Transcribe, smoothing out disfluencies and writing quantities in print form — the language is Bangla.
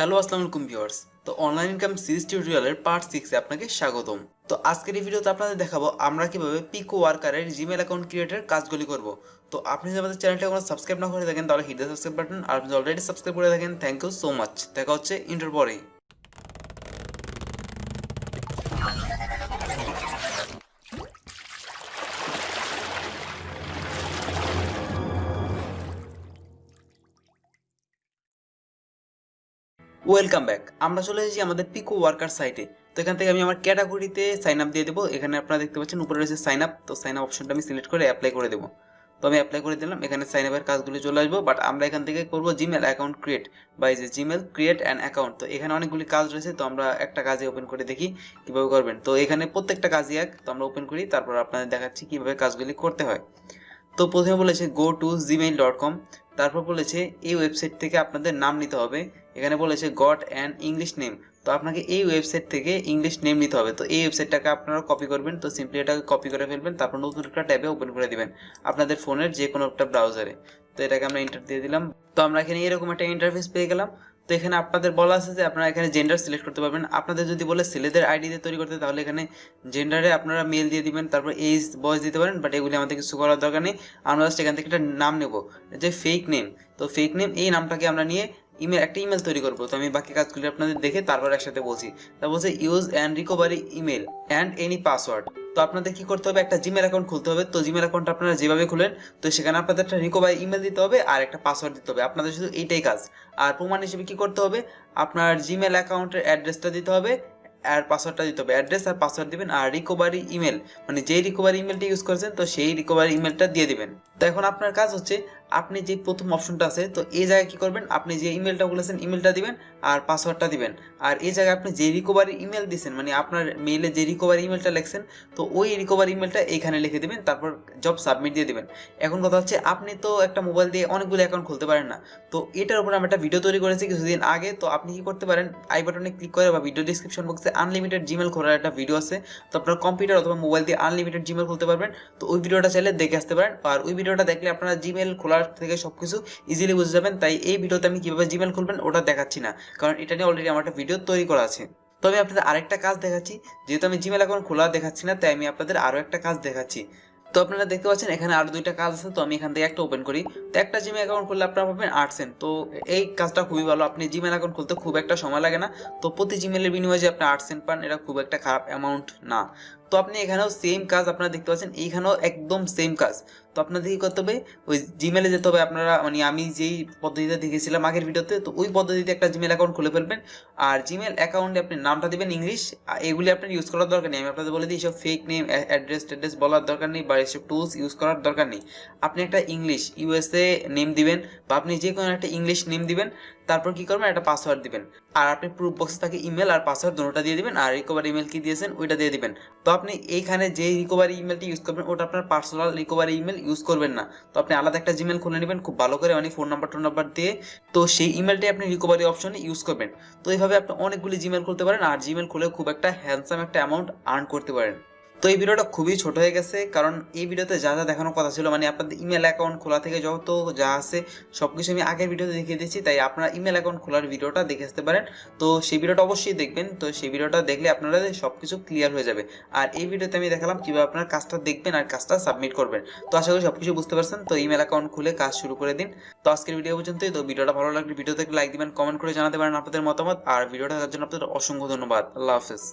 হ্যালো আসসালামু আলাইকুম ভিউয়ার্স। তো অনলাইন ইনকাম সিরিজ টিউটোরিয়ালের পার্ট 6 এ আপনাকে স্বাগতম। তো আজকের এই ভিডিওতে আপনাদের দেখাবো আমরা কিভাবে পিকো ওয়ার্কারের জিমেল অ্যাকাউন্ট ক্রিয়েটের কাজগুলি করব। তো আপনি যদি আমাদের চ্যানেলটা এখনো সাবস্ক্রাইব না করে থাকেন তাহলে হিট দ্য সাবস্ক্রাইব বাটন, আর আপনি অলরেডি সাবস্ক্রাইব করে থাকেন থ্যাংক ইউ সো মাচ। দেখা হচ্ছে ইন্টার পরেই। Welcome back. আমরা চলে এসেছি আমাদের পিকো ওয়ার্কার সাইটে। তো এখান থেকে আমি আমার ক্যাটাগরিতে সাইন আপ দিয়ে দেবো। এখানে আপনারা দেখতে পাচ্ছেন উপরে রয়েছে সাইন আপ। তো সাইন আপ অপশনটা আমি সিলেক্ট করে অ্যাপ্লাই করে দেবো। তো আমি অ্যাপ্লাই করে দিলাম। এখানে সাইন আপের কাজগুলি চলে আসবো, বাট আমরা এখান থেকে করবো জিমেল অ্যাকাউন্ট ক্রিয়েট বা এই যে জিমেল ক্রিয়েট অ্যান অ্যাকাউন্ট। তো এখানে অনেকগুলি কাজ রয়েছে, তো আমরা একটা কাজে ওপেন করে দেখি কীভাবে করবেন। তো এখানে প্রত্যেকটা কাজই এক, তো আমরা ওপেন করি, তারপর আপনাদের দেখাচ্ছি কীভাবে কাজগুলি করতে হয়। তো প্রথমে বলেছে গো টু gmail.com, তারপর বলেছে এই ওয়েবসাইট থেকে আপনাদের নাম নিতে হবে। এখানে বলেছে গট অ্যান ইংলিশ নেম, তো আপনাকে এই ওয়েবসাইট থেকে ইংলিশ নেম নিতে হবে। তো এই ওয়েবসাইটটাকে আপনারা কপি করবেন। তো সিম্পলি এটাকে কপি করে ফেলবেন, তারপর নতুন একটা ট্যাবে ওপেন করে দিবেন আপনাদের ফোনের যে কোনো একটা ব্রাউজারে। তো এটাকে আমরা এন্টার দিয়ে দিলাম। তো আমরা এখানে এরকম একটা ইন্টারফেস পেয়ে গেলাম। তো এখানে আপনাদের বলা আছে যে আপনারা এখানে জেন্ডার সিলেক্ট করতে পারবেন। আপনাদের যদি বলে ছেলেদের আইডি দিয়ে তৈরি করতে, তাহলে এখানে জেন্ডারে আপনারা মেল দিয়ে দিবেন, তারপর এজ বয়স দিতে পারেন, বাট এগুলি আমাদের কিছু করার দরকার নেই। আমরা জাস্ট এখান থেকে একটা নাম নেব, যে ফেক নেম। তো ফেক নেম এই নামটাকে আমরা নিয়ে একটা ইমেল তৈরি করবো। তো আমি বাকি কাজগুলি আপনাদের দেখে তারপর একসাথে বলছি। তা বলছে use and recovery email and any password. তো আপনাদের কি করতে হবে, একটা জিমেল অ্যাকাউন্ট খুলতে হবে। তো জিমেল অ্যাকাউন্ট আপনারা যেভাবে খুলেন, তো সেখানে আপনাদের একটা রিকভারি ইমেল দিতে হবে আর একটা পাসওয়ার্ড দিতে হবে। আপনাদের শুধু এইটাই কাজ। আর প্রমাণ হিসেবে কি করতে হবে, আপনার জিমেল অ্যাকাউন্টের অ্যাড্রেসটা দিতে হবে আর পাসওয়ার্ডটা দিতে হবে। অ্যাড্রেস আর পাসওয়ার্ড দিবেন, আর রিকভারি ইমেল মানে যেই রিকভারি ইমেলটা ইউজ করেছেন তো সেই রিকভারি ইমেলটা দিয়ে দিবেন। তো এখন আপনার কাজ হচ্ছে, আপনি যে প্রথম অপশনটা আছে তো এই জায়গায় কি করবেন, আপনি যে ইমেলটা বলেছেন ইমেলটা দিবেন আর পাসওয়ার্ডটা দিবেন। আর এই জায়গায় আপনি যে রিকভারি ইমেল দিয়েছেন মানে আপনার মেইলে যে রিকভারি ইমেলটা লিখছেন, তো ওই রিকভারি ইমেলটা এইখানে লিখে দিবেন, তারপর জব সাবমিট দিয়ে দিবেন। এখন কথা হচ্ছে, আপনি তো একটা মোবাইল দিয়ে অনেকগুলো অ্যাকাউন্ট খুলতে পারেন না। তো এটার উপর আমি একটা ভিডিও তৈরি করেছি কিছুদিন আগে। তো আপনি কি করতে পারেন, আই বাটনে ক্লিক করে বা ভিডিও ডিসক্রিপশন বক্সে আনলিমিটেড জিমেল খোলার একটা ভিডিও আছে। তো আপনার কম্পিউটার অথবা মোবাইল দিয়ে আনলিমিটেড জিমেল খুলতে পারবেন। তো ওই ভিডিওটা চাইলে দেখে আসতে পারেন, আর ওই ভিডিওটা দেখলে আপনারা জিমেল খোলার থেকে সবকিছু ইজিলি বুঝে যাবেন। তাই এই ভিডিওতে আমি কিভাবে জিমেল খুলবেন ওটা দেখাচ্ছি না, কারণ এটা নিয়ে অলরেডি আমার একটা ভিডিও তৈরি করা আছে। তো আমি আপনাদের আরেকটা কাজ দেখাচ্ছি। যেহেতু আমি জিমেল অ্যাকাউন্ট খোলা দেখাচ্ছি না, তাই আমি আপনাদের আরও একটা কাজ দেখাচ্ছি। তো আপনারা দেখতে পাচ্ছেন এখানে আরো দুইটা কাজ আছে। তো আমি এখান থেকে একটা ওপেন করি। তো একটা জিমেল অ্যাকাউন্ট খুললে আপনারা পাবেন 8 সেন্ট। তো এই কাজটা খুবই ভালো, আপনি জিমেল অ্যাকাউন্ট খুলতে খুব একটা সময় লাগে না। তো প্রতি জিমেলের বিনিময়ে যে আপনি 8 সেন্ট পান, এটা খুব একটা খারাপ অ্যামাউন্ট না। তো আপনি এখানেও সেম কাজ আপনারা দেখতে পাচ্ছেন, এইখানেও একদম সেম কাজ। তো আপনাদের কি করতে হবে, ওই জিমেলে যেতে হবে। আপনারা মানে আমি যেই পদ্ধতিতে দেখেছিলাম আগের ভিডিওতে, তো ওই পদ্ধতিতে একটা জিমেল অ্যাকাউন্ট খুলে ফেলবেন। আর জিমেল অ্যাকাউন্টে আপনি নামটা দেবেন ইংলিশ। এগুলি আপনার ইউজ করার দরকার নেই। আমি আপনাদের বলে দিই, এসব ফেক নেম অ্যাড্রেস বলার দরকার নেই বা এসব টুলস ইউজ করার দরকার নেই। আপনি একটা ইংলিশ ইউএসএ নেম দিবেন বা আপনি যে কোনো একটা ইংলিশ নেম দিবেন। তারপর কি করবেন, একটা পাসওয়ার্ড দিবেন। আর আপনি প্রুফ বক্সে তাকে ইমেল আর পাসওয়ার্ড দুটোটা দিয়ে দিবেন, আর রিকভারি ইমেল কি দিয়েছেন ওইটা দিয়ে দিবেন। তো আপনি এইখানে যে রিকভারি ইমেলটি ইউজ করবেন ওটা আপনার পার্সোনাল রিকভারি ইমেল ইউজ করবেন না। তো আপনি আলাদা একটা জিমেল খুলে নেবেন খুব ভালো করে, মানে ফোন নাম্বার দিয়ে। তো সেই ইমেলটাই আপনি রিকভারি অপশনে ইউজ করবেন। তো এইভাবে আপনি অনেকগুলি জিমেল খুলতে পারেন, আর জিমেল খুলে খুব একটা হ্যান্ডসাম একটা অ্যামাউন্ট আর্ন করতে পারেন। তো এই ভিডিওটা খুবই ছোট হয়ে গেছে, কারণ এই ভিডিওতে যা যা দেখানোর কথা ছিল মানে আপনাদের ইমেল অ্যাকাউন্ট খোলা থেকে যত যা আছে সব কিছু আমি আগের ভিডিওতে দেখিয়ে দিয়েছি। তাই আপনারা ইমেল অ্যাকাউন্ট খোলার ভিডিওটা দেখে আসতে পারেন। তো সেই ভিডিওটা অবশ্যই দেখবেন। তো সেই ভিডিওটা দেখলে আপনারা সব কিছু ক্লিয়ার হয়ে যাবে। আর এই ভিডিওতে আমি দেখালাম কীভাবে আপনার কাজটা দেখবেন আর কাজটা সাবমিট করবেন। তো আশা করি সব কিছু বুঝতে পারছেন। তো ইমেল অ্যাকাউন্ট খুলে কাজ শুরু করে দিন। তো আজকের ভিডিও পর্যন্তই। তো ভিডিওটা ভালো লাগলে ভিডিওতে লাইক দিবেন, কমেন্ট করে জানাতে পারেন আপনাদের মতামত। আর ভিডিওটা দেখার জন্য আপনাদের অসংখ্য ধন্যবাদ। আল্লাহ হাফেজ।